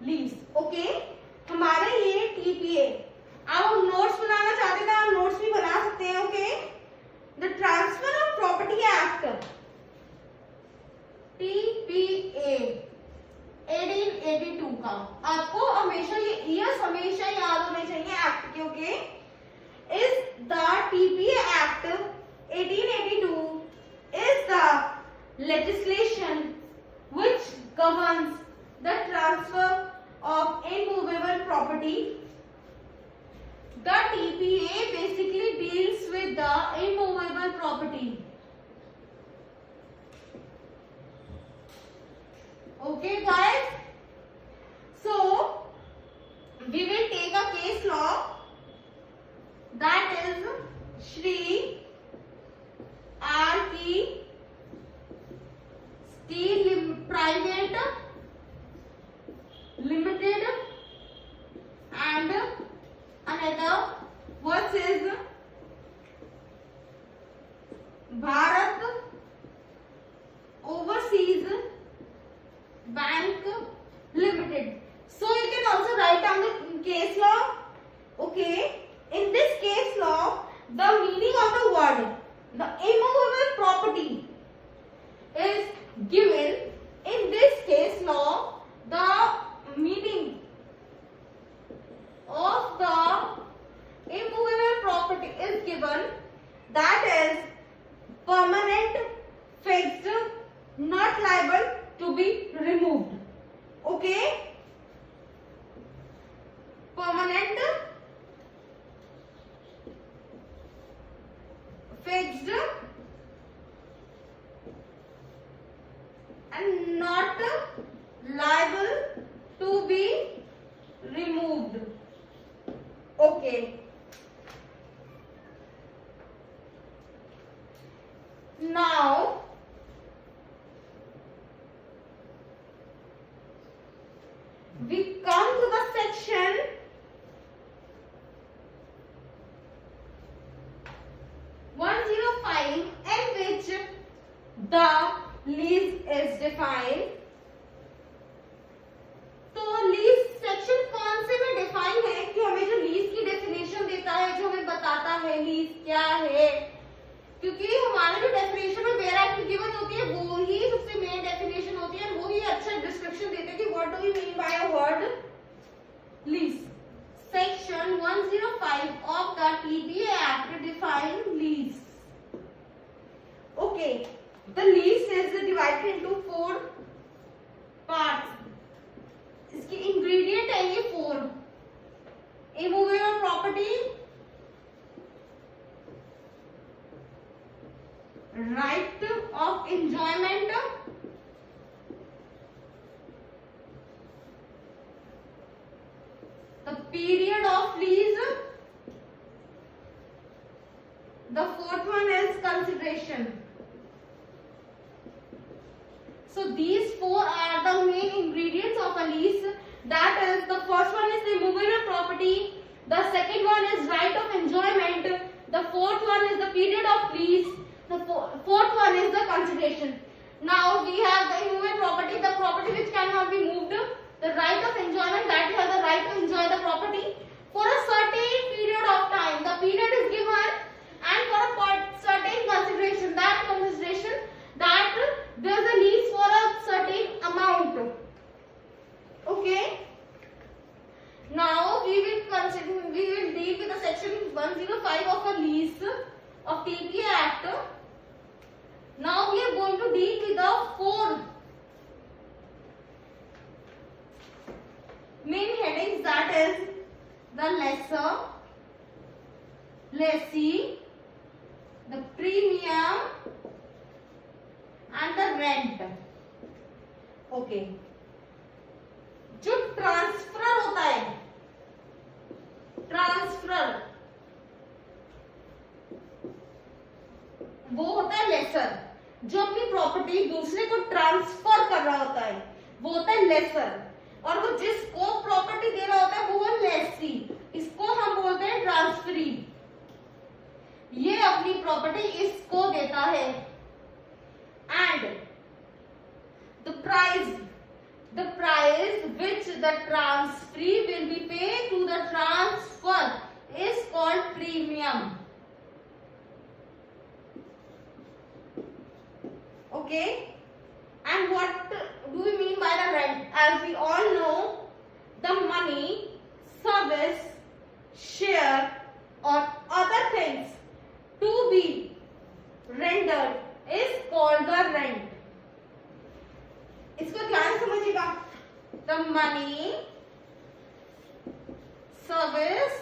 Lease. Okay, हमारे ये TPA, आप नोट्स बनाना चाहते हैं आप नोट्स भी बना सकते हैं। Okay, the transfer of property act TPA 1882 का, आपको हमेशा ये ईयर्स हमेशा याद होने चाहिए एक्ट के। Okay, is the TPA act 1882 is the legislation which governs the transfer of immovable property. The TPA basically deals with the immovable property. Okay guys, so we will take a case law, that is Shri R.P. Steel Private Limited and another versus Bharat Overseas Bank Limited. So you can also write down the case law. Okay, in this case law, the meaning of the word the immovable property is given. In this case law, the meaning of the immovable property is given, that is permanent, fixed, not liable to be removed. Okay, permanent, fixed and not liable to be removed. Okay, now we come to the section in which the lease is defined. तो lease section कौन से में define है कि हमें जो lease की definition देता है, जो हमें बताता है लीज क्या है, क्योंकि हमारे जो डेफिनेशन में वेयर एक्ट गिवन होती है वो ही सबसे मेन डेफिनेशन होती है, वो ही अच्छा डिस्क्रिप्शन देते हैं कि what do we mean by a word lease. Section 105 of the TPA act define lease. Okay, the lease is divided into 4 parts. इसके ingredient है ये 4: immovable property, right of enjoyment, the period of lease, the 4th one is consideration. So these 4 are the main ingredients of a lease. That is, the first one is the immovable property, the second one is right of enjoyment, the 4th one is the period of lease, the 4th one is the consideration. Now we have the immovable property, the property which cannot be moved, the right of enjoyment, that you have the right to enjoy the property for a certain period of time. The period is given, and for a certain consideration, that consideration that there is a lease for a certain amount. Okay, now we will deal with the section 105 of a lease of TPA Act. Now we are going to deal with the 4 main headings, that is the lessor, lessee, the premium and the rent. Okay, जो transfer होता है, transfer वो होता है laser, जो अपनी property दूसरे को ट्रांसफर कर रहा होता है वो होता है लेसर, और वो जिसको प्रॉपर्टी दे रहा होता है वो लेसी, इसको हम बोलते हैं ट्रांसफरी। ये अपनी प्रॉपर्टी इसको देता है, and the price which the transferee will be paid to the transfer is called premium. Okay, and what do we mean by the rent? As we all know, the money, service, share or other things to be rendered is called the rent. इसको ध्यान से समझिएगा. The money, service,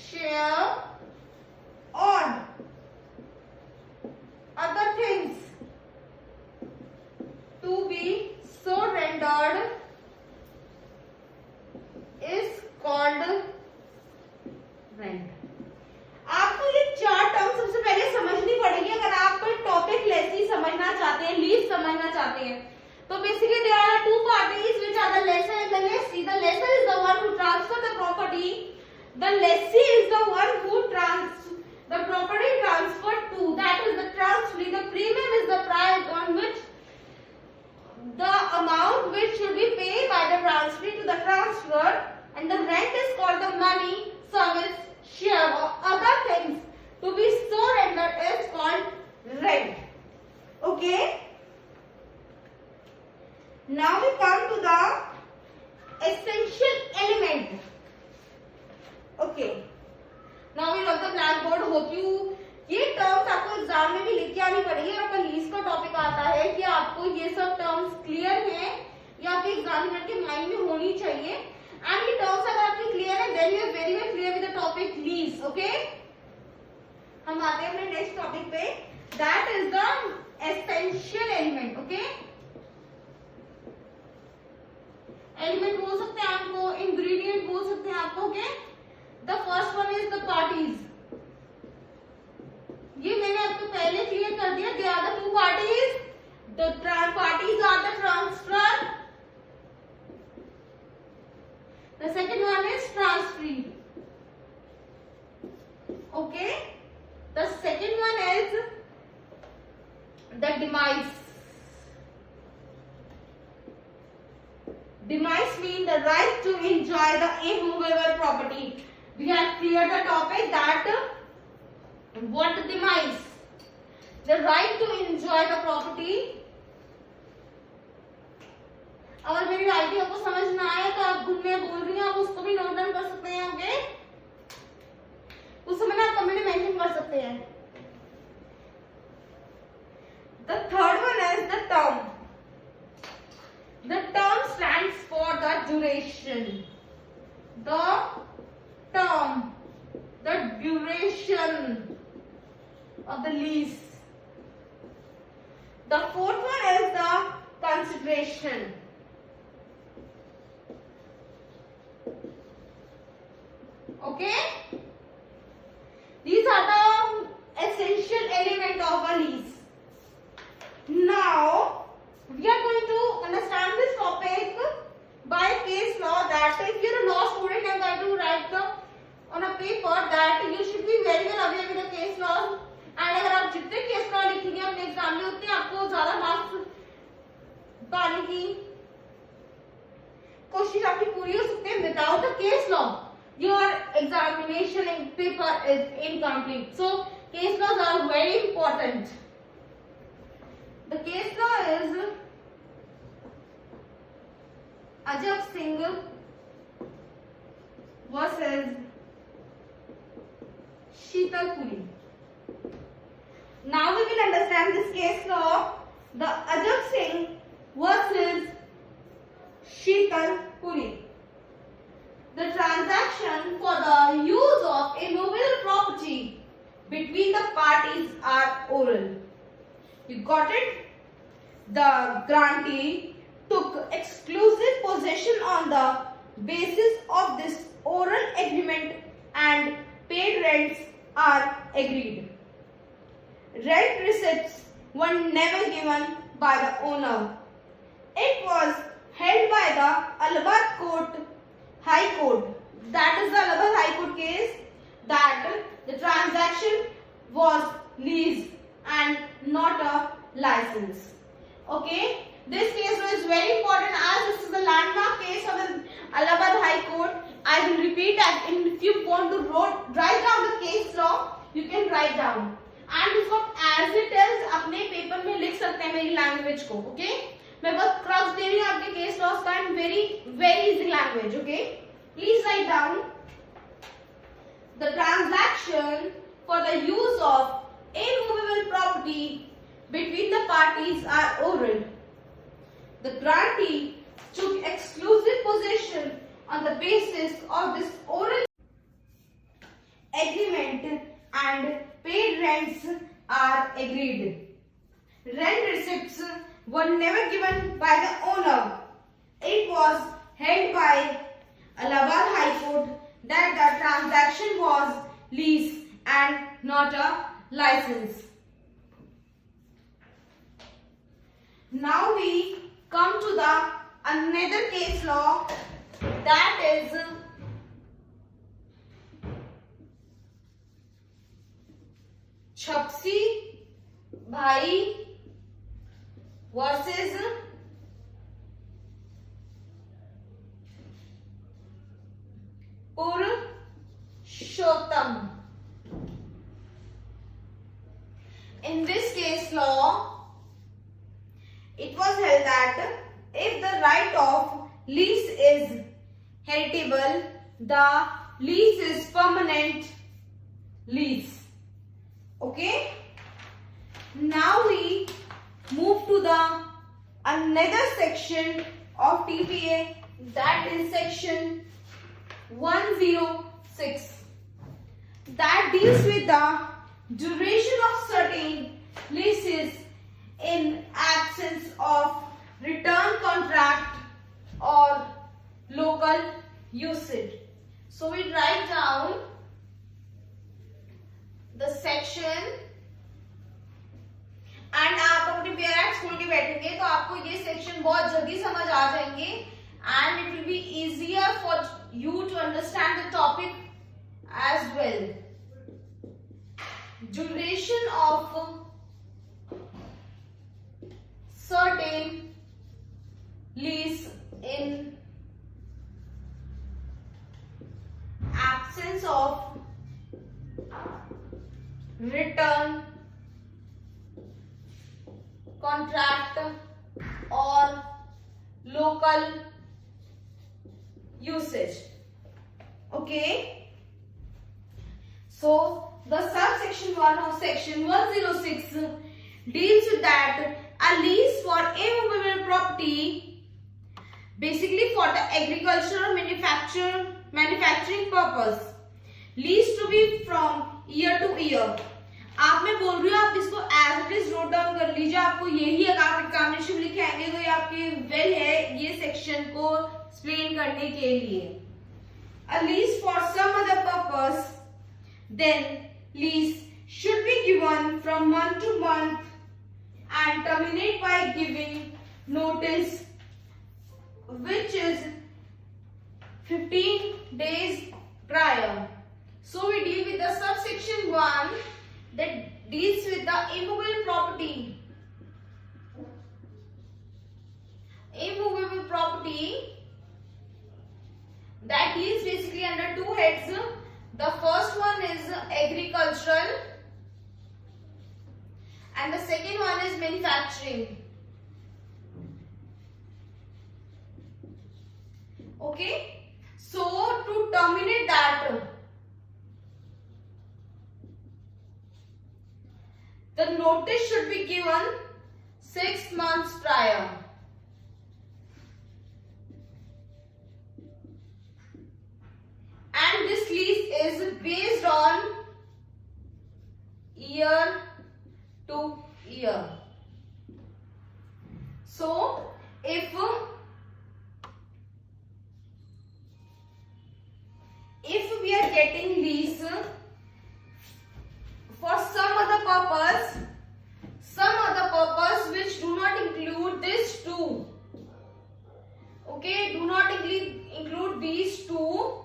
share or other things to be so rendered is called rent. आपको ये चार term सबसे पहले समझनी पड़ेगी अगर आप कोई टॉपिक लेसी समझना चाहते हैं, लीज समझना चाहते हैं. तो basically there are two parties which are the lessor and the lessee. The lessor is the one who transfer the property. The lessee is the one who the property transferred to. That is the transferee. The premium is the price on which the amount which should be paid by the transferee to the transferor, and the rent is called the money, service, share or other things to be so rendered is called rent. Okay. Now we come to the essential element. Okay. Now we love the blackboard. Hope you ये terms आपको exam में भी लिख के आनी पड़ेगी. और आपका लीज का टॉपिक आता है कि आपको ये सब टर्म्स क्लियर हैं या आपके एग्जामिनर के माइंड में होनी चाहिए. एंड ये टर्म्स अगर आपकी क्लियर है then you are very very clear with the topic lease. Okay, हम आते हैं अपने नेक्स्ट टॉपिक पे. That is the essential element. Okay, element बोल सकते हैं आपको, इंग्रेडिएंट बोल सकते हैं आपको. Okay, the first one is the parties. ये मैंने आपको पहले क्लियर कर दिया. They are the two parties. The parties are the transfer. The second one is transferee. Okay, the second one is the demise. Demise means the right to enjoy the immovable property. We have cleared the topic that what demise, the right to enjoy the property. अगर मेरी ID आपको समझ ना आए तो आप group में बोल रही हैं, आप उसको भी नोट डाउन कर सकते हैं. ओके, उस समय आप कमेंट में मेंशन कर सकते हैं. The third one is the term. The term stands for the duration. The term, the duration of the lease. The fourth one is the consideration. Okay, these are the essential element of a lease. Now we are going to understand this topic by case law. That if you're a law student and going to write on a paper, that you should be very well aware with the case law. And अगर आप जितने case law लिखेंगे अपने exam में उतने आपको ज्यादा marks पाने की कोशिश आपकी पूरी हो सकती है. Without the case law your examination and paper is incomplete. So case laws are very important. The case law is Ajab Singh versus Sheetal Puri. Now we will understand this case law. The Ajab Singh versus Sheetal Puri. The transaction for the use of immovable property between the parties are oral. You got it? The grantee took exclusive possession on the basis of this oral agreement and paid rents are agreed. Rent receipts were never given by the owner. It was held by the Allahabad High Court, that is the Allahabad High Court case, that the transaction was lease and not a license. Okay, this case is very important as this is the landmark case of the Allahabad High Court. I will repeat that. If you want to write down the case law, you can write down. And इसको as it is अपने paper में लिख सकते हैं मेरी language को. Okay मैं बहुत क्रॉस दे रही हूँ आपके केस लॉस का and very easy language. Okay please write down. The transaction for the use of immovable property between the parties are oral. The grantee took exclusive possession on the basis of this oral agreement and paid rents are agreed. Rent receipts were never given by the owner. It was held by Allahabad High Court that the transaction was lease and not a license. Now we come to the another case law, that is Chhapsi Bhai versus Purushottam. In this case law, it was held that if the right of lease is heritable, the lease is permanent lease. Okay. Now we move to the another section of TPA, that is section 106, that deals with the duration of certain leases in absence of return contract or local usage. So we write down the section and आप अपने parents खोल के बैठेंगे तो आपको ये section बहुत जल्दी समझ आ जाएंगे and it will be easier for you to understand the topic as well. Duration of certain lease in absence of return contract or local usage. Okay, so the subsection 1 of section 106 deals with that a lease for immovable property, basically for the agricultural manufacturing purpose, lease to be from year to year. आप मैं बोल रही हूँ आप इसको as it is note down कर लीजिए. आपको यही एग्जामिनेशन लिखे आएंगे तो ये आपके वेल है ये सेक्शन को एक्सप्लेन करने के लिए. A lease for some other purpose, then lease should be given from month to month and terminate by giving notice, which is 15 days prior. So we deal with the subsection 1 that deals with the immovable property. Immovable property that deals basically under two heads. The first one is agricultural and the second one is manufacturing. Okay, so to terminate that, the notice should be given 6 months prior. And this lease is based on year to year. So if we are getting lease for some other purpose which do not include this two, okay, do not include these two,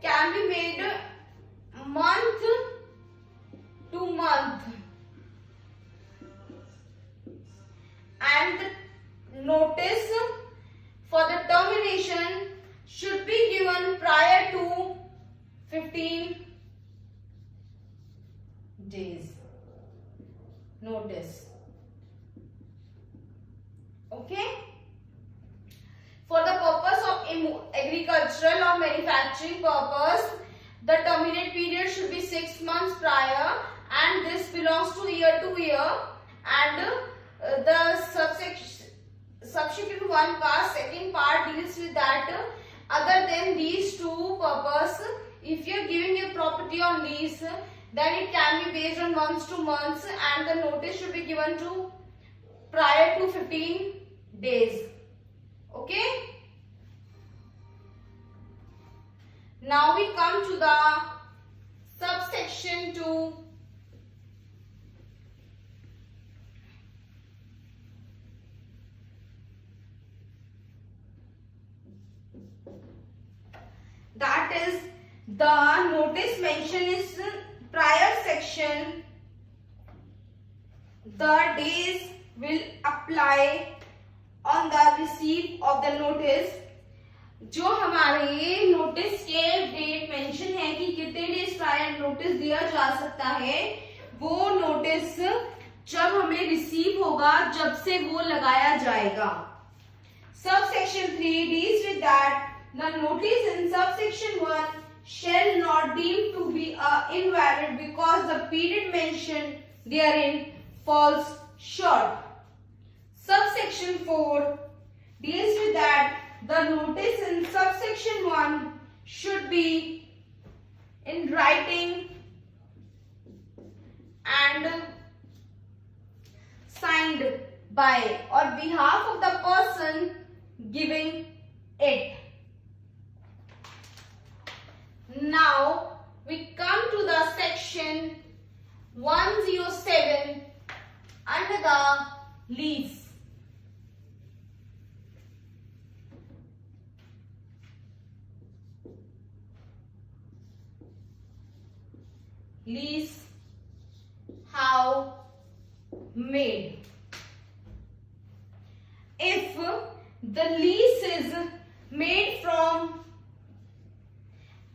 can be made month to month notice for the termination should be given prior to 15 days. Notice. Okay. For the purpose of agricultural or manufacturing purpose, the terminate period should be 6 months prior, and this belongs to year, and the subsequent one part, second part deals with that. Other than these two purpose, if you are giving your property on lease, then it can be based on months to months, and the notice should be given to prior to 15 days. Okay. Now we come to the subsection 2. That is, the notice mention is prior section. The days will apply on the receipt of the notice. जो हमारे notice के date mention है कि कितने days prior notice दिया जा सकता है, वो नोटिस जब हमें रिसीव होगा, जब से वो लगाया जाएगा. Subsection 3 deals with that the notice in subsection 1 shall not deem to be invalid because the period mentioned therein falls short. Subsection 4 deals with that the notice in subsection 1 should be in writing and signed by or behalf of the person giving it. Now we come to the section 107 under the lease. Lease how made. If the lease is made from,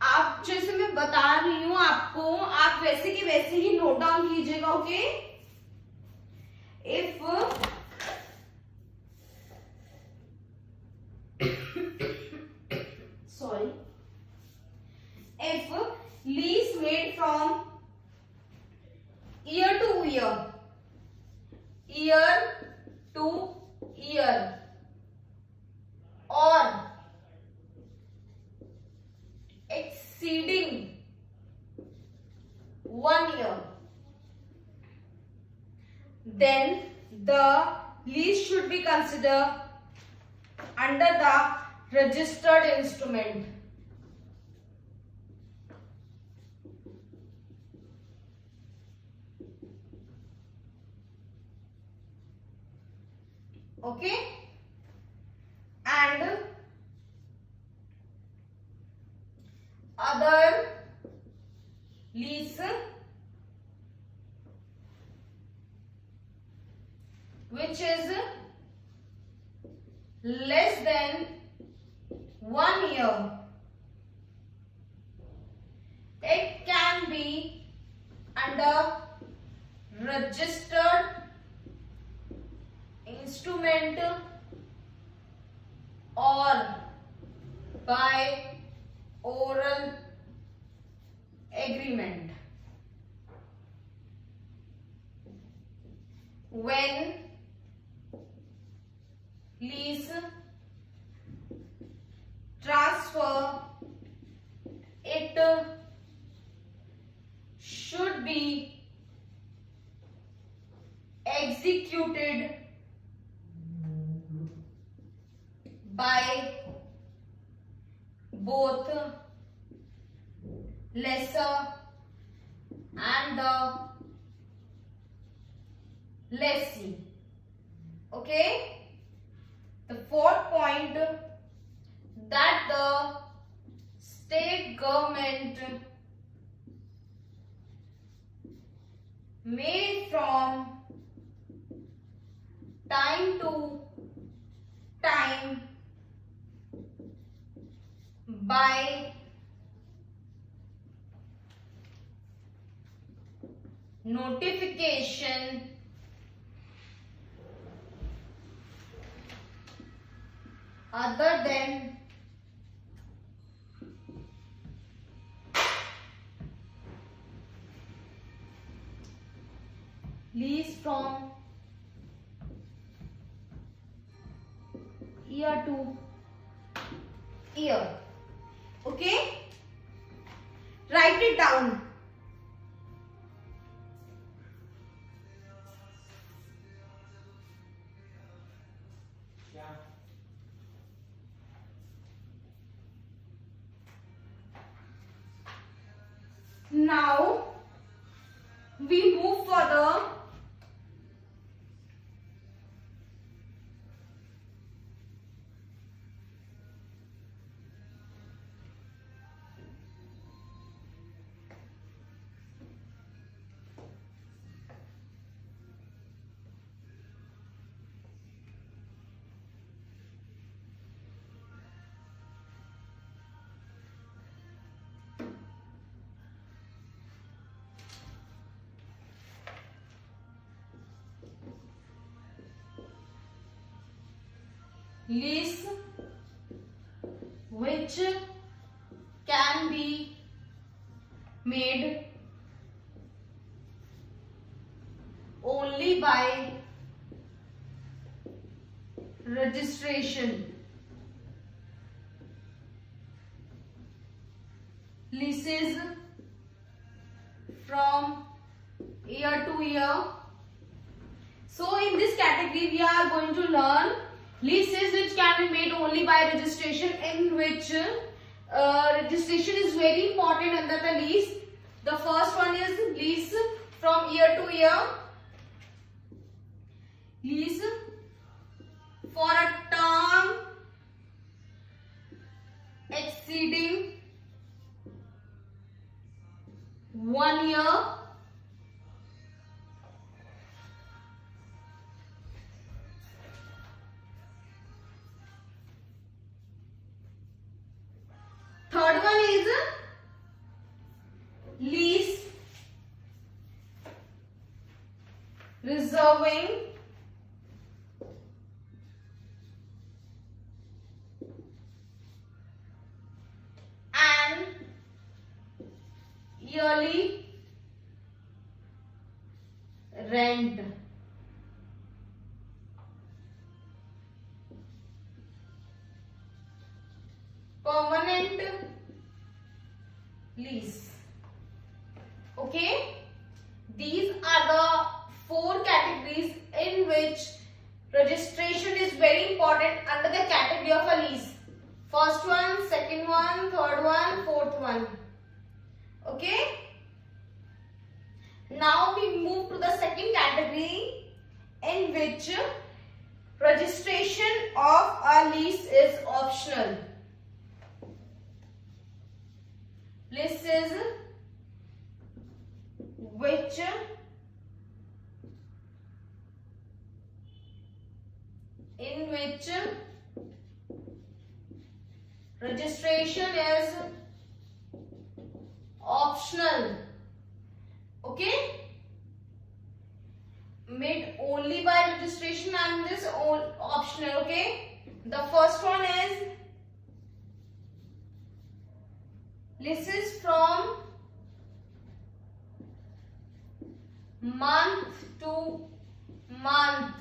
आप जैसे मैं बता रही हूं आपको, आप वैसे की वैसे ही नोट डाउन कीजिएगा. Okay. If sorry, if lease made from year to year, year to year, or exceeding 1 year, then the lease should be considered under the registered instrument. Okay. And other lease which is less than 1 year, it can be under registered instrument or by oral agreement. When lease transfer, it should be executed by both lessor and the lessee. Okay. The fourth point, that the state government may from time to time by notification other than lease from year to year. Okay, write it down. Now we move further. Lease which can be made only by registration. Leases from year to year. So in this category we are going to learn leases which can be made only by registration, in which registration is very important under the lease. The first one is lease from year to year. Lease for a term exceeding 1 year. Third one is lease reserving an yearly rent. Permanent lease. Okay, these are the 4 categories in which registration is very important under the category of a lease. First one, second one, third one, fourth one. Okay, now we move to the second category in which registration of a lease is optional. Leases which in which registration is optional. Okay, made only by registration and this optional. Okay, the first one is leases from month to month.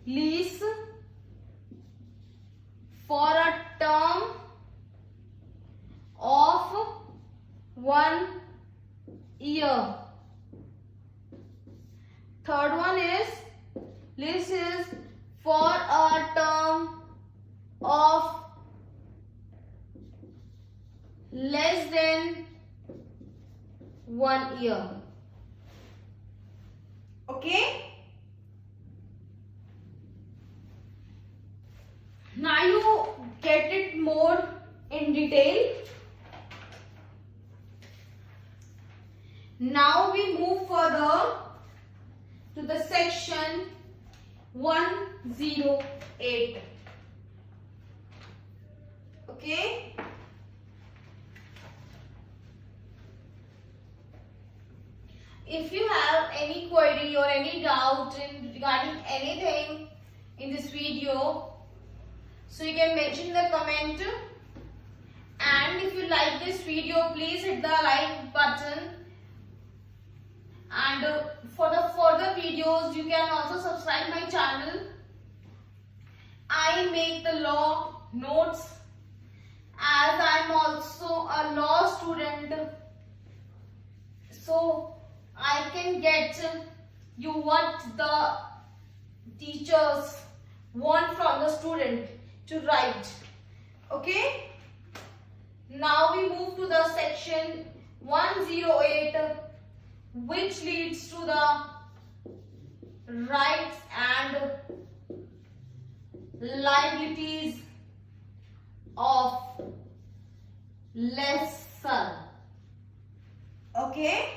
Lease for a term of 1 year. Third one is leases for a term of less than 1 year. Okay, now you get it more in detail. Now we move further to the section 108. Okay. If you have any query or any doubt regarding anything in this video, so you can mention in the comment. And if you like this video, please hit the like button. And for the further videos, you can also subscribe my channel. I make the law notes as I am also a law student. So I can get you what the teachers want from the student to write. Okay. Now we move to the section 108, which leads to the rights and liabilities of lessor. Okay.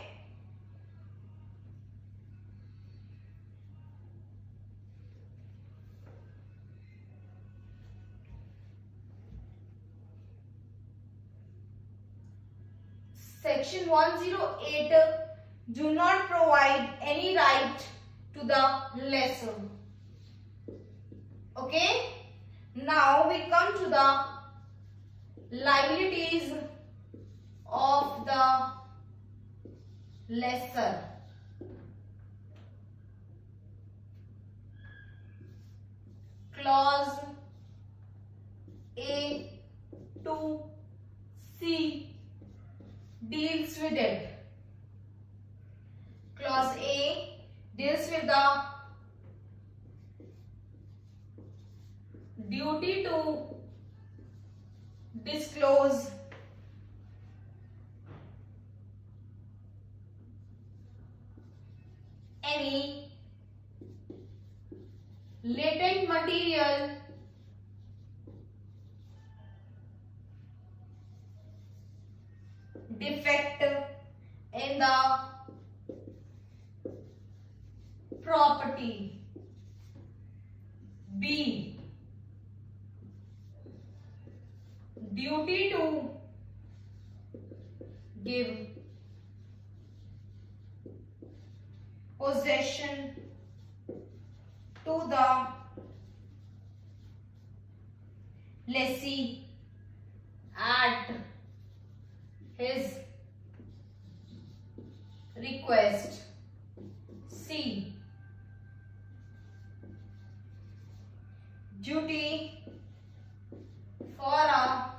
Section 108 do not provide any right to the lessor. Okay. Now we come to the liabilities of the lessor. Clause A to C deals with it. Clause A deals with the duty to disclose any latent material defect in the property. B, duty to give possession to the lessee at his request. C, duty for a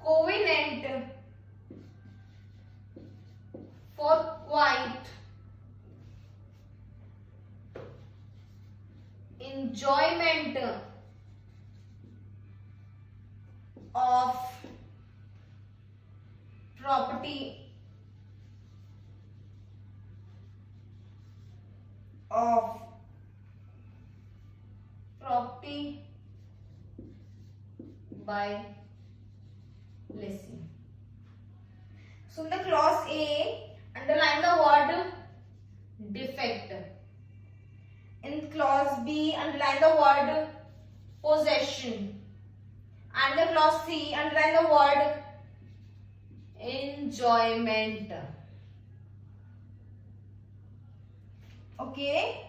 covenant for quiet enjoyment of property by lessee. So in the clause A, underline the word defect. In clause B, underline the word possession. And the clause C, underline the word enjoyment. Okay?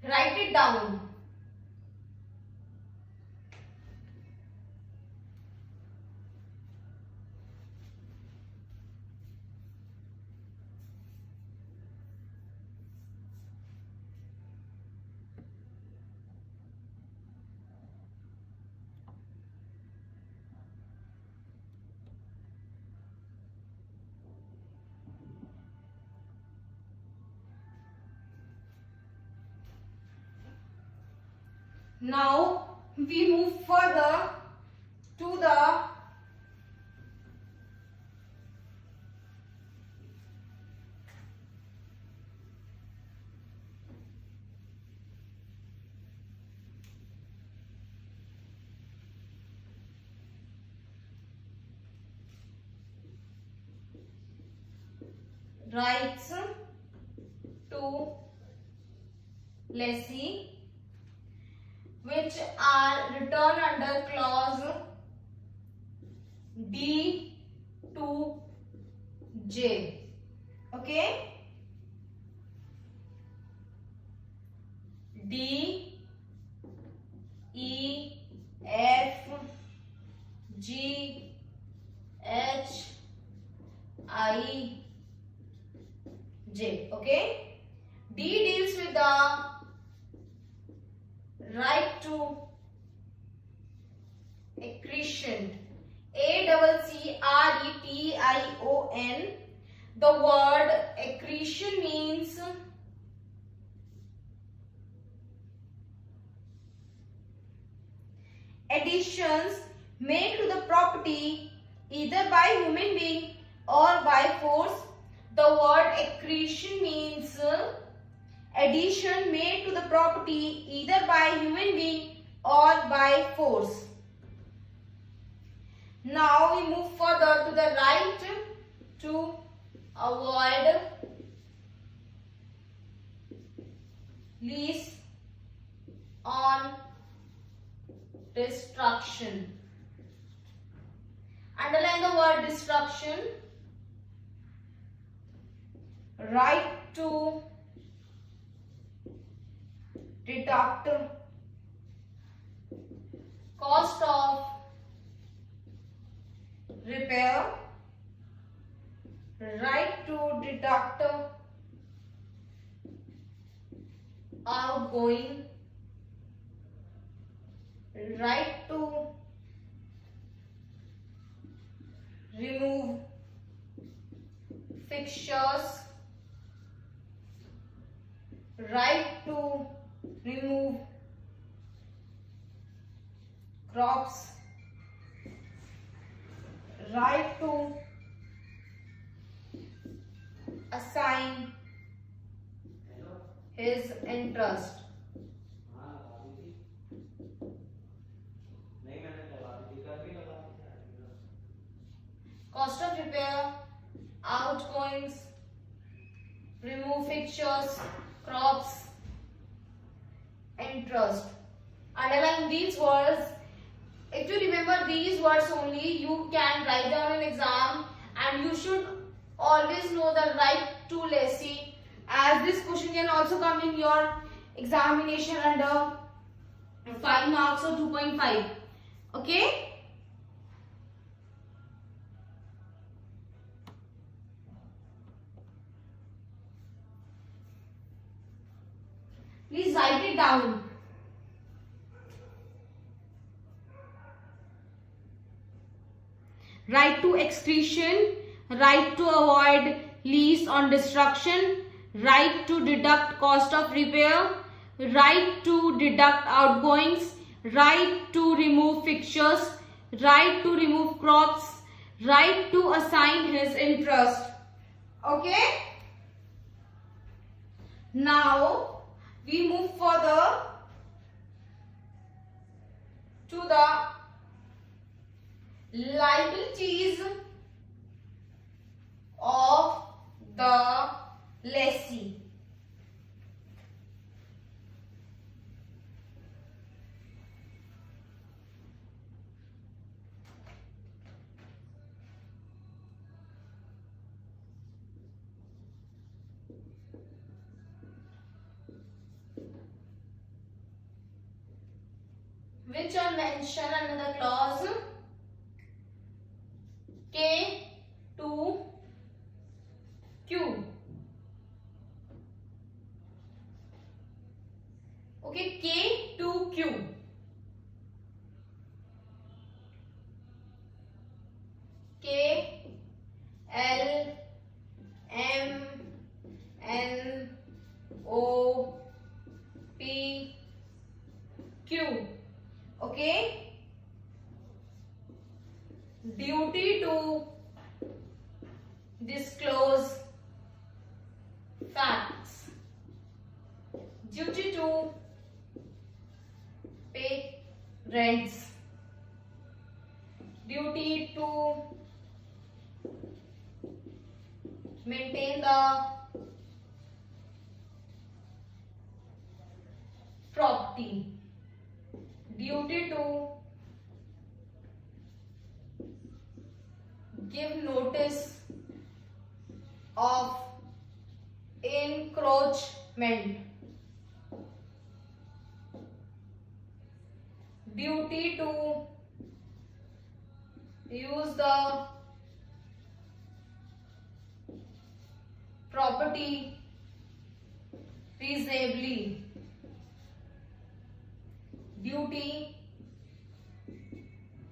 Write it down. Now we move further to the rights to lessee which are written under clause D to J. Okay? D, E, F, G, H, I, J. Okay? D deals with the right to accretion. ACCRETION. The word accretion means additions made to the property either by human being or by force. The word accretion means addition made to the property either by human being or by force. Now we move further to the right to avoid lease on destruction. Underline the word destruction. Right to deduct cost of repair. Right to deduct outgoing. Right to remove fixtures. Right to remove crops. Right to assign his interest. Cost of repair, outgoings, remove fixtures, crops, interest. Underline these words. If you remember these words only, you can write down an exam, and you should always know the right to lessee, as this question can also come in your examination under 5 marks or 2.5. Okay? Please write it down. Right to excretion, right to avoid lease on destruction, right to deduct cost of repair, right to deduct outgoings, right to remove fixtures, right to remove crops, right to assign his interest. Okay? Now we move further to the liabilities of the lessee. Which are mentioned under the clause K to Q. Okay, K to Q. K, L, M, N, O, P, Q. Okay? Duty to disclose facts. Duty to pay rents. Duty to maintain the property. Duty to give notice of encroachment. Duty to use the property reasonably. Duty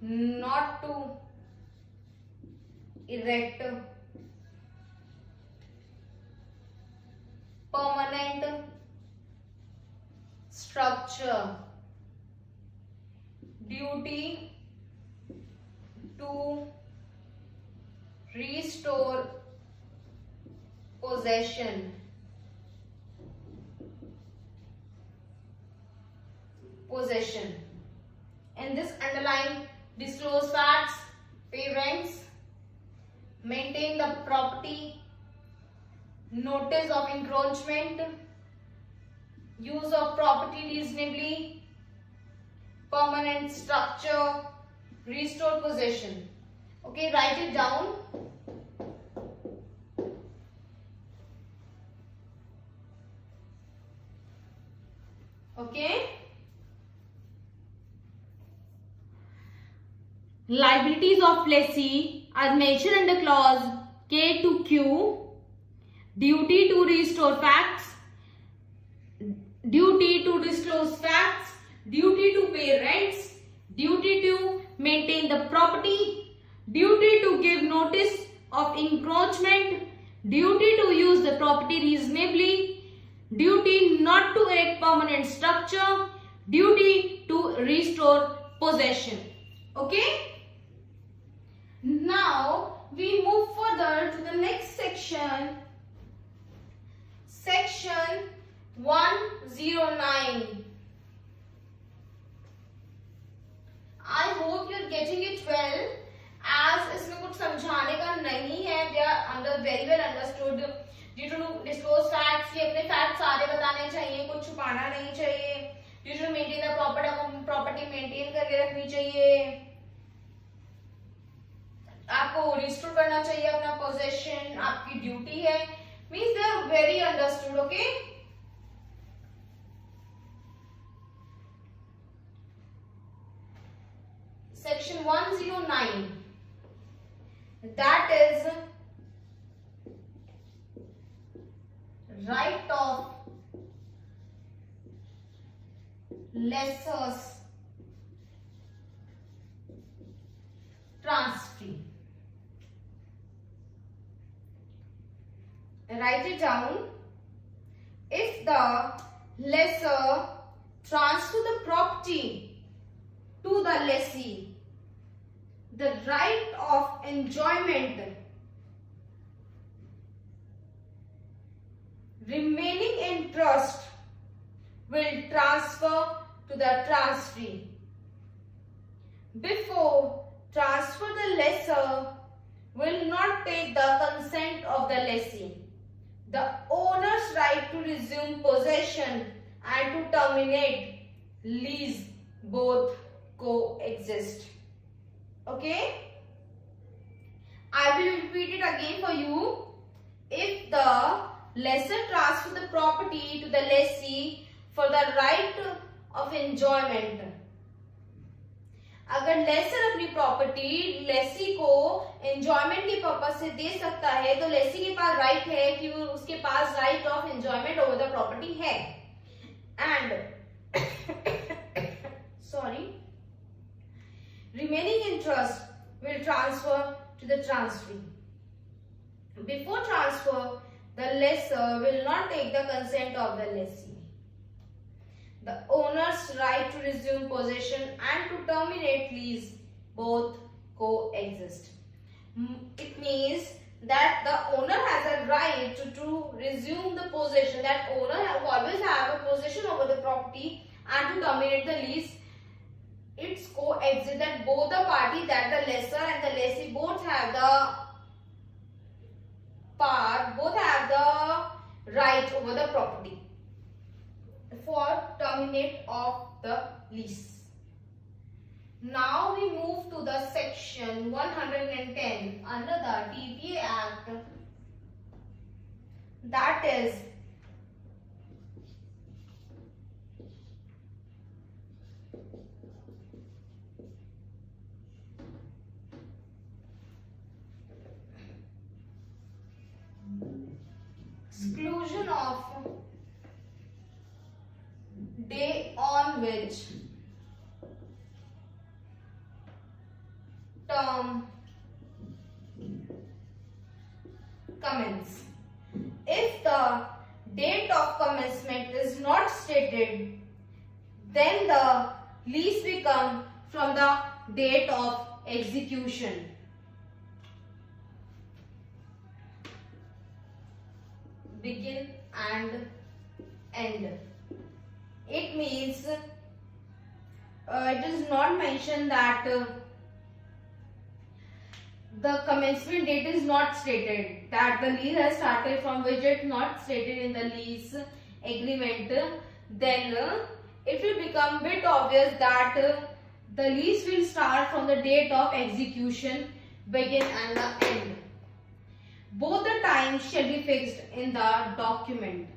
not to erect permanent structure. Duty to restore possession. In this underline, disclose facts, pay rents, maintain the property, notice of encroachment, use of property reasonably, permanent structure, restore possession. Okay, write it down. Okay. Liabilities of lessee as mentioned under clause K to Q. Duty to restore facts, duty to disclose facts, duty to pay rents, duty to maintain the property, duty to give notice of encroachment, duty to use the property reasonably, duty not to erect permanent structure, duty to restore possession. Okay? Now we move further to the next section. Section 109. I hope you are getting it well. As इसमें कुछ समझाने का नहीं है. They are very well understood. Due to disclose facts, ये अपने facts सारे बताने चाहिए, कुछ छुपाना नहीं चाहिए. Due to maintain the property maintain करके रखनी चाहिए. आपको रिस्टोर करना चाहिए अपना पोजेशन, आपकी ड्यूटी है. Means they are very understood. Okay, section 109, that is right of lessors transferee. Write it down. If the lessor transfers the property to the lessee, the right of enjoyment remaining in trust will transfer to the transferee. Before transfer, the lessor will not take the consent of the lessee. The owner's right to resume possession and to terminate lease both coexist. Okay? I will repeat it again for you. If the lessor transfers the property to the lessee for the right of enjoyment, अगर laser अपनी property Lesi को enjoyment के purpose से दे सकता है, तो लेसी के पास right है कि वो उसके पास right of enjoyment over the property है. And sorry, remaining in trust will transfer to the transferee. Before transfer, the lessor will not take the consent of the lessee. The owner's right to resume possession and to terminate lease both coexist. It means that the owner has a right to resume the possession. That owner always have a possession over the property and to terminate the lease. It's coexist, that both the party, that the lessor and the lessee, both have the both have the right over the property for terminate of the lease. Now we move to the section 110 under the TPA Act, that is exclusion of day on which term commence. If the date of commencement is not stated, then the lease becomes from the date of execution. Begin and end. It means it is not mentioned that the commencement date is not stated, that the lease has started from which it not stated in the lease agreement, then it will become bit obvious that the lease will start from the date of execution, begin and the end. Both the times shall be fixed in the document.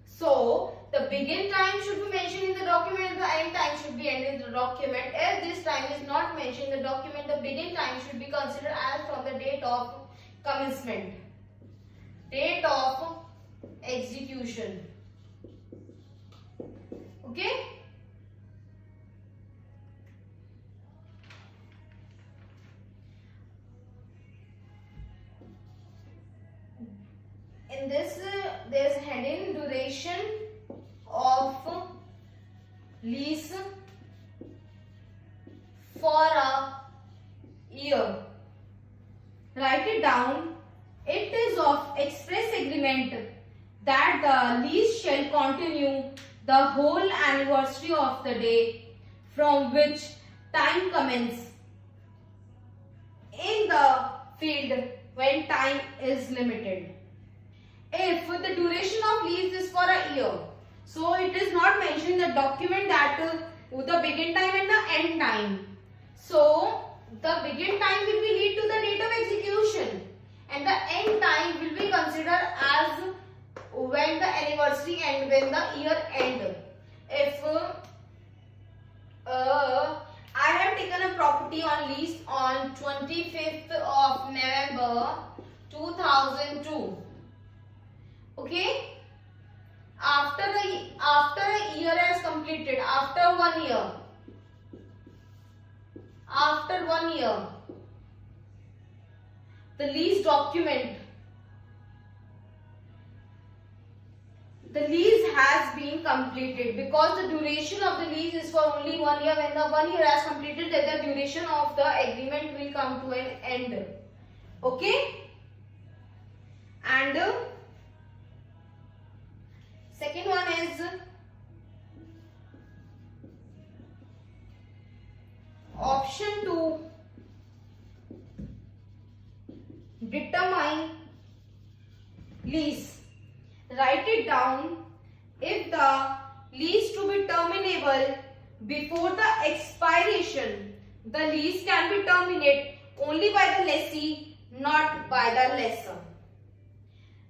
So the begin time should be mentioned in the document and the end time should be ended in the document. If this time is not mentioned in the document, the begin time should be considered as from the date of commencement, date of execution. Okay? In this, there is heading duration of lease for a year. Write it down. It is of express agreement that the lease shall continue the whole anniversary of the day from which time commence in the field when time is limited. If the duration of lease is for a year, so it is not mentioned in the document that the begin time and the end time. So the begin time will be lead to the date of execution and the end time will be considered as when the anniversary and when the year end. If I have taken a property on lease on 25th of November 2002. Okay, after a year has completed, after 1 year, the lease document, the lease has been completed because the duration of the lease is for only 1 year. When the 1 year has completed, then the duration of the agreement will come to an end. Okay, and second one is option 2, determine lease. Write it down. If the lease to be terminable before the expiration, the lease can be terminated only by the lessee, not by the lessor.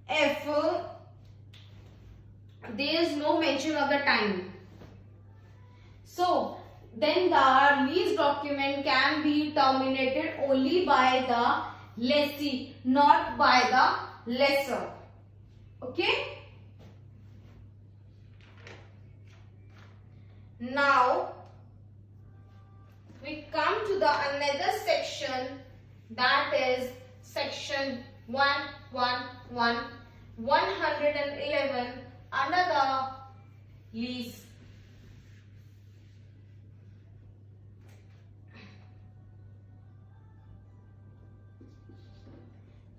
If there is no mention of the time, so then the lease document can be terminated only by the lessee, not by the lessor. Okay? Now we come to the another section, that is section 111 under the lease.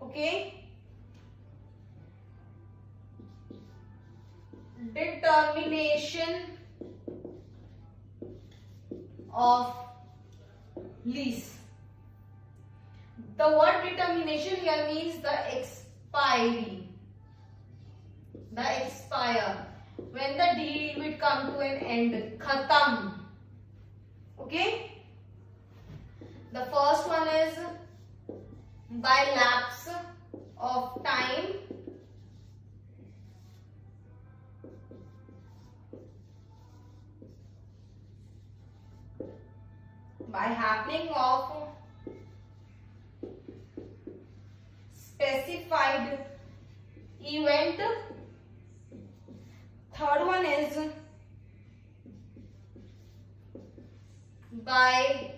Okay, determination of lease. The word determination here means the expiry. The expire. When the deed will come to an end. Khatam. Okay. The first one is by lapse of time. By happening of specified event. Third one is by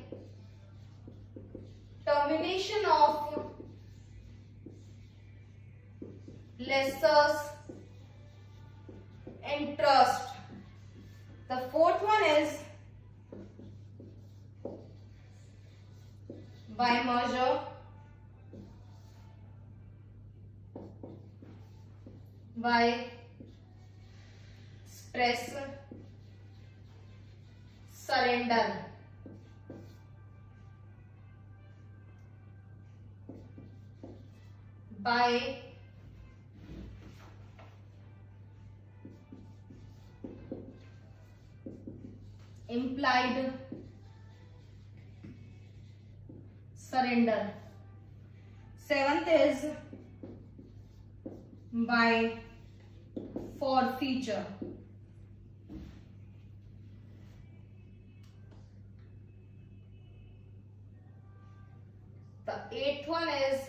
termination of lessor's interest. The fourth one is by merger. By express surrender. By implied surrender. Seventh is by forfeiture. The eighth one is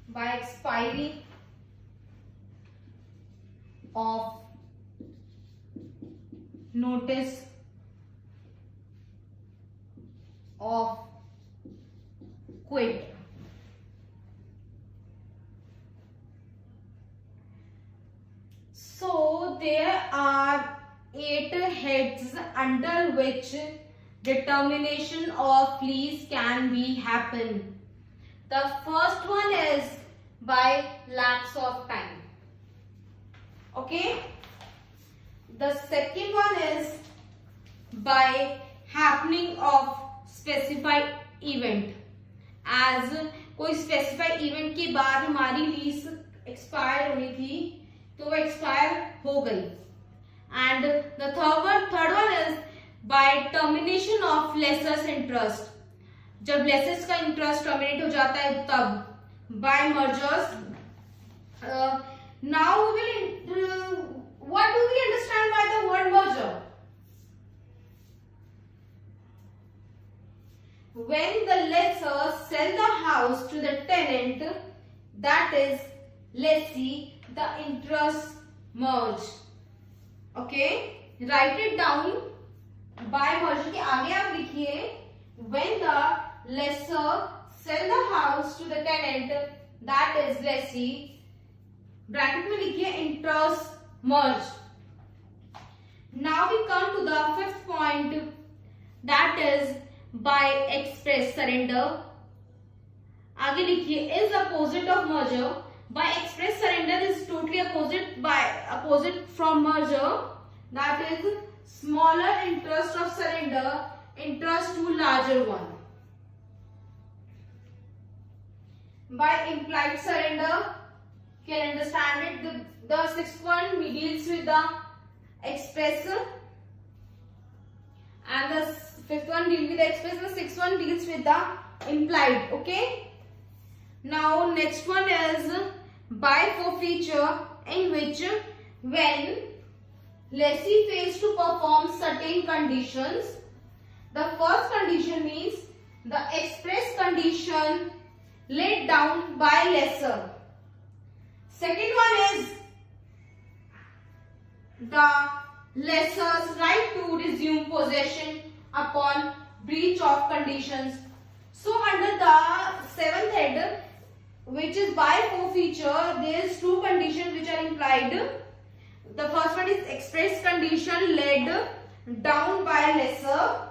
by expiry of notice of quit. So there are 8 heads under which determination of lease can be happen. The first one is by lapse of time. Okay. The second one is by happening of specified event. As कोई specified event के बाद हमारी lease expire होनी थी तो वो expire हो गई. And the third one is by termination of lessor's interest. जब lessors का interest terminate हो जाता है तब by mergers. Now we will what do we understand by the word merger? When the lessor sell the house to the tenant, that is lessee, the interest merge. Okay, write it down. By merger के आगे आप लिखिए when the lessor sell the house to the tenant, that is lessee. Bracket में लिखिए interest merge. Now we come to the fifth point, that is by express surrender. आगे लिखिए is opposite of merger. By express surrender is totally opposite from merger. That is smaller interest of surrender, interest to larger one. By implied surrender, can understand it. The sixth one we deals with the express, and the fifth one deals with the express. The sixth one deals with the implied. Okay. Now next one is by forfeiture, in which when lessee fails to perform certain conditions. The first condition means the express condition laid down by lessor. Second one is the lessor's right to resume possession upon breach of conditions. So under the seventh head, which is by forfeiture, there is two conditions which are implied. The first one is express condition laid down by lessor.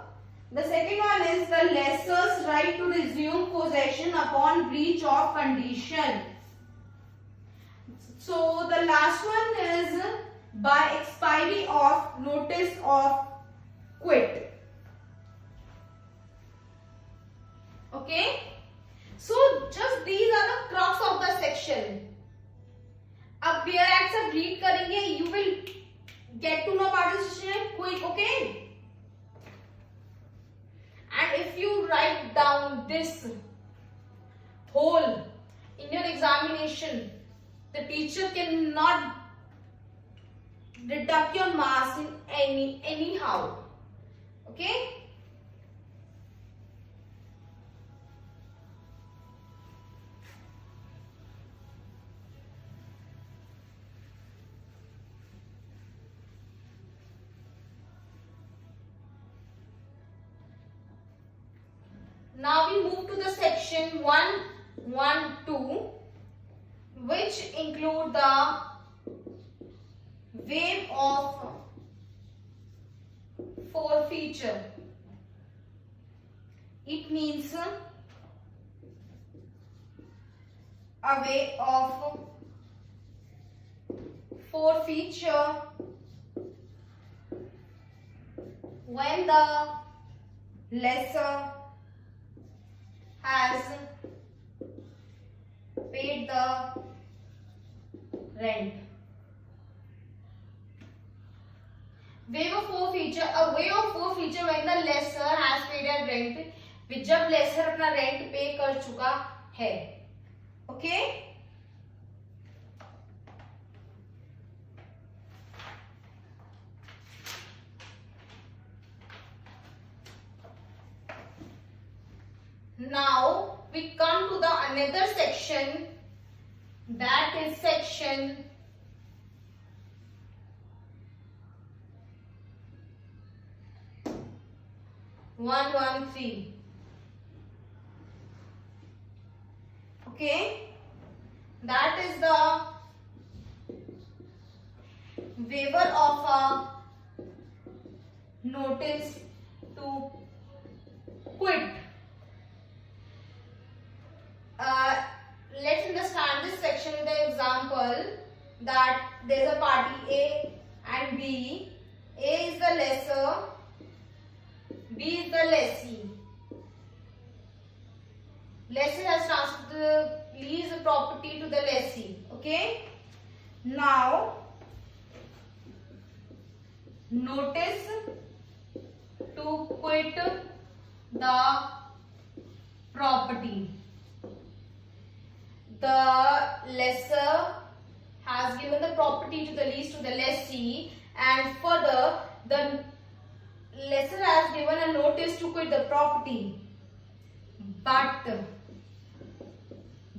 The second one is the lessor's right to resume possession upon breach of condition. So the last one is by expiry of notice of quit. Okay, so just these are the crux of the section. अब bare acts अब read करेंगे, you will get to know about this section quick. Okay, and if you write down this whole in your examination, the teacher cannot deduct your marks in anyhow. Okay. Now we move to the section 112, which include the wave of forfeiture. It means a way of forfeiture when the lessor has paid the rent. Way of forfeiture, a way of forfeiture when the lessor has paid a rent, जब lessor अपना rent pay कर चुका है. Okay? Now we come to the another section, that is section 113. Okay, that is the waiver of a notice to quit. Let's understand this section with the example that there is a party A and B. A is the lessor, B is the lessee. Lessor has transferred the lease property to the lessee. Okay. Now, notice to quit the property. The lessor has given the property to the lease to the lessee, and further the lessor has given a notice to quit the property, but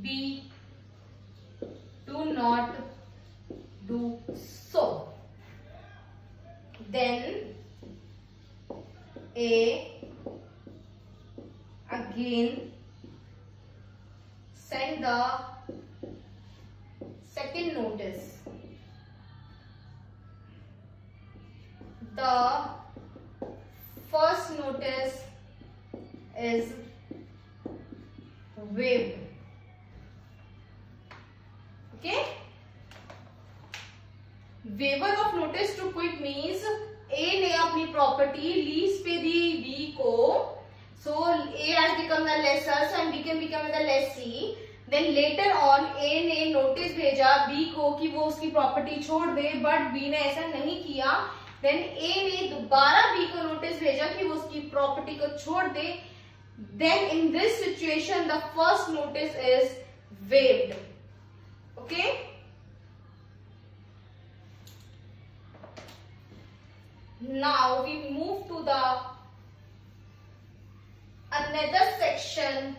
B do not do so. Then A again send the second notice. The first notice is waived. Okay. Waiver of notice to quit means A ने अपनी property lease पे दी B को. So A has become the lessor and B can become the lessee. Then later on A ने notice भेजा B को कि वो उसकी property छोड़ दे, but B ने ऐसा नहीं किया. Then A ने दोबारा B को notice भेजा कि वो उसकी property को छोड़ दे. Then in this situation the first notice is waived. Okay. Now we move to the another section,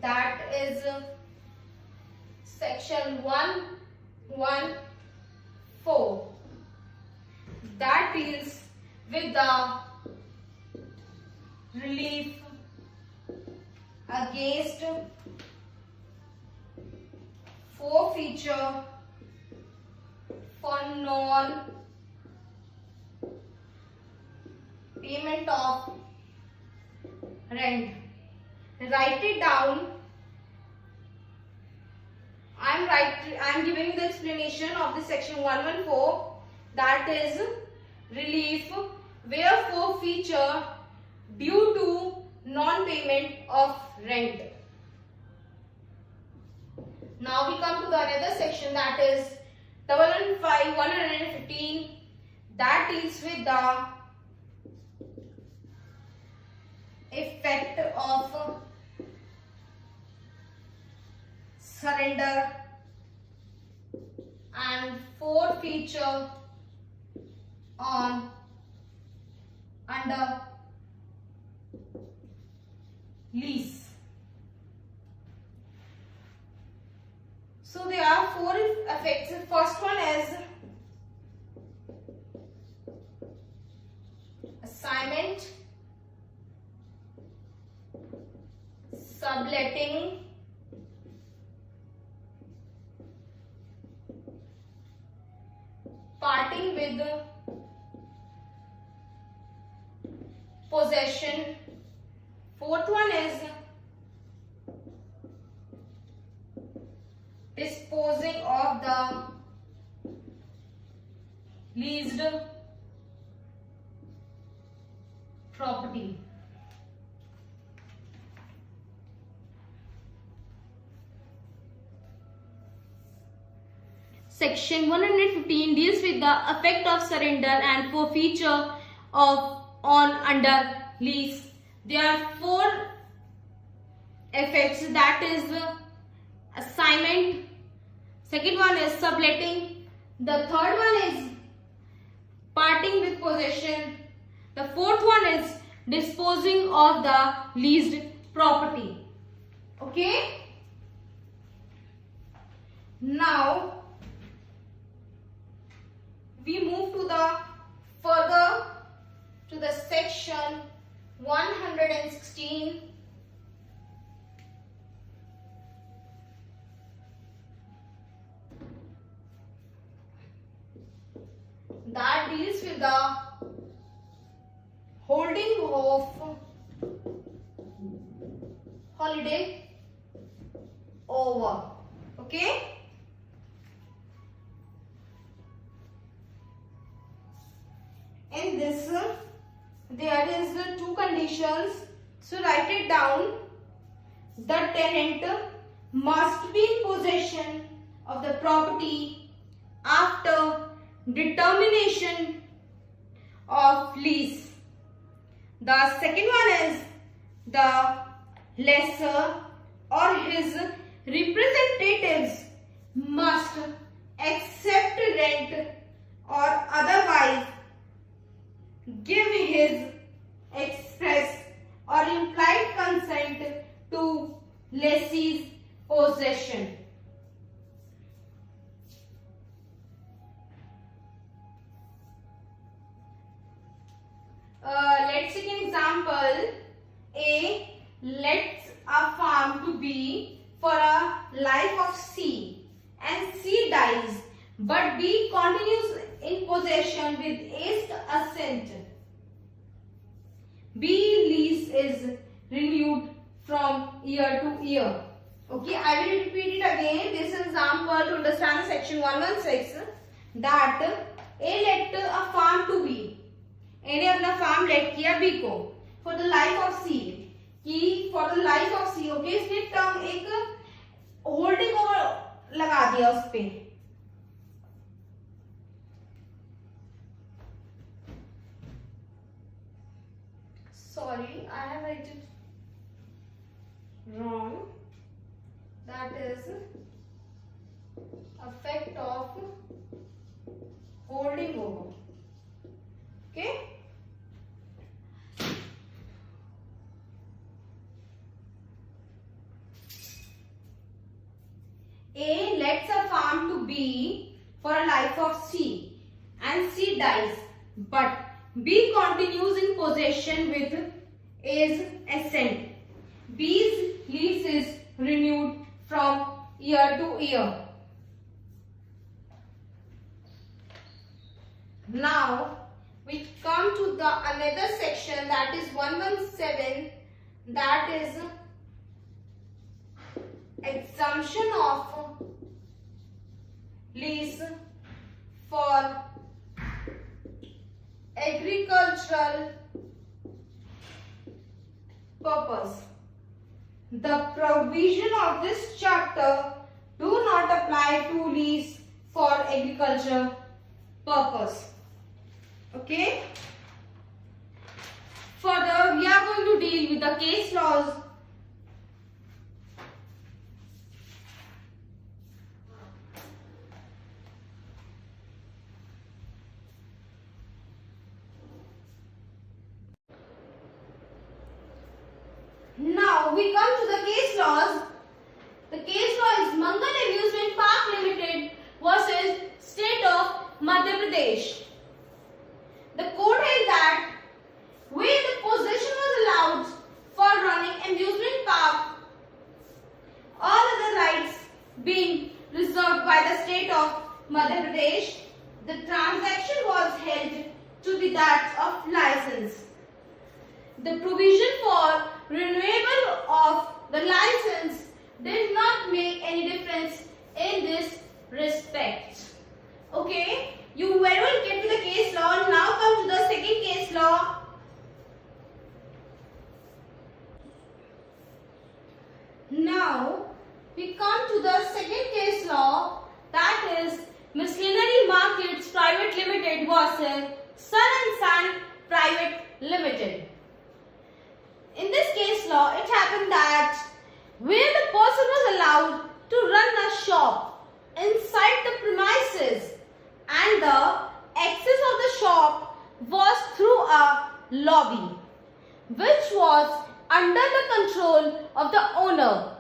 that is section 114, that deals with the relief against forfeiture for non-payment of rent. Write it down. I'm giving you the explanation of this section 114, that is relief where forfeiture due to non-payment of rent. Now we come to the another section, that is 115 that deals with the effect of surrender and forfeiture on under lease. So there are four effects. The first one is assignment, subletting, parting with possession. Fourth one is disposing of the leased property. Section 115 deals with the effect of surrender and forfeiture of on under lease. There are four effects, that is assignment, second one is subletting, the third one is parting with possession, the fourth one is disposing of the leased property. Okay, now we move to the further to the section 116, that deals with the holding of holiday over. Okay, in this there is two conditions, so write it down. The tenant must be in possession of the property after determination of lease. The second one is the lessor or his representatives must accept rent or otherwise give his express or implied consent to lessee's possession. Let's take an example. A lets a farm to B for a life of C and C dies, but B continues in possession with A's assent. B lease is renewed from year to year. Okay, I will repeat it again. This example to understand section 116, that A let a farm to B. A ने अपना farm late किया B को for the life of C, कि for the life of C. Okay, इसने term एक holding over लगा दिया उस पे. Sorry, I have written wrong. That is effect of holding over. Okay. A lets a farm to B for a life of C and C dies, but B continues in possession with A's assent. B's lease is renewed from year to year. Now we come to the another section, that is 117, that is exemption of lease for agricultural purpose. The provision of this chapter do not apply to lease for agriculture purpose. Okay. Further, we are going to deal with the case laws. Now we come to the case laws. The case law is Mangal Amusement Park Limited versus State of Madhya Pradesh. The court held that where the possession was allowed for running amusement park, all other rights being reserved by the State of Madhya Pradesh, the transaction was held to be that of license. The provision for renewal of the license did not make any difference in this respect. Okay, you very well get to the case law. Now come to the second case law. Now we come to the second case law, that is Miscellaneous Markets Private Limited versus Sun and Son Private Limited. In this case law, it happened that where the person was allowed to run a shop inside the premises and the access of the shop was through a lobby which was under the control of the owner.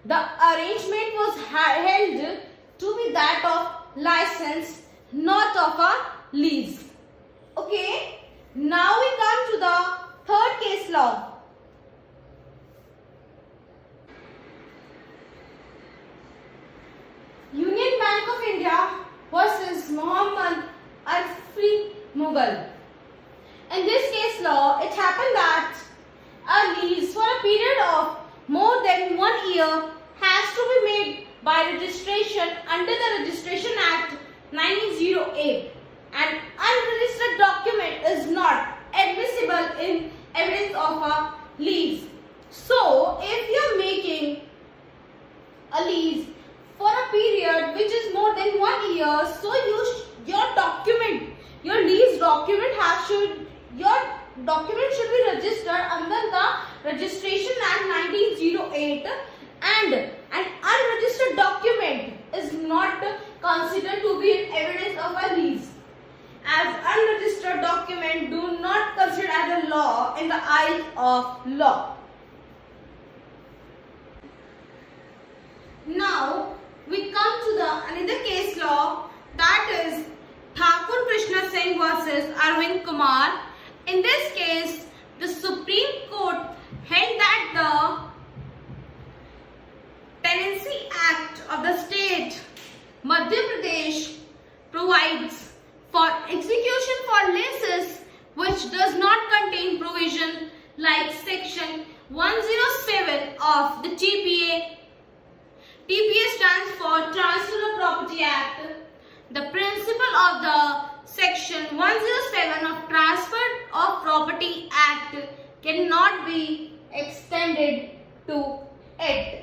The arrangement was held to be that of license, not of a lease. Okay, now we come to the third case law. Union Bank of India versus Muhammad Arfi Mughal. In this case law, it happened that a lease for a period of more than 1 year has to be made by registration under the Registration Act 1908. An unregistered document is not admissible in evidence of a lease. So, if you are making a lease for a period which is more than 1 year, so your lease document should be registered under the Registration Act 1908, and an unregistered document is not considered to be an evidence of a lease, as unregistered document do not consider as a law in the eyes of law. Now we come to the another case law, that is Thakur Krishna Singh versus Arvind Kumar. In this case, the Supreme Court held that the Tenancy Act of the state Madhya Pradesh provides for execution for leases which does not contain provision like section 107 of the TPA. TPA stands for Transfer of Property Act. The principle of the section 107 of Transfer of Property Act cannot be extended to it.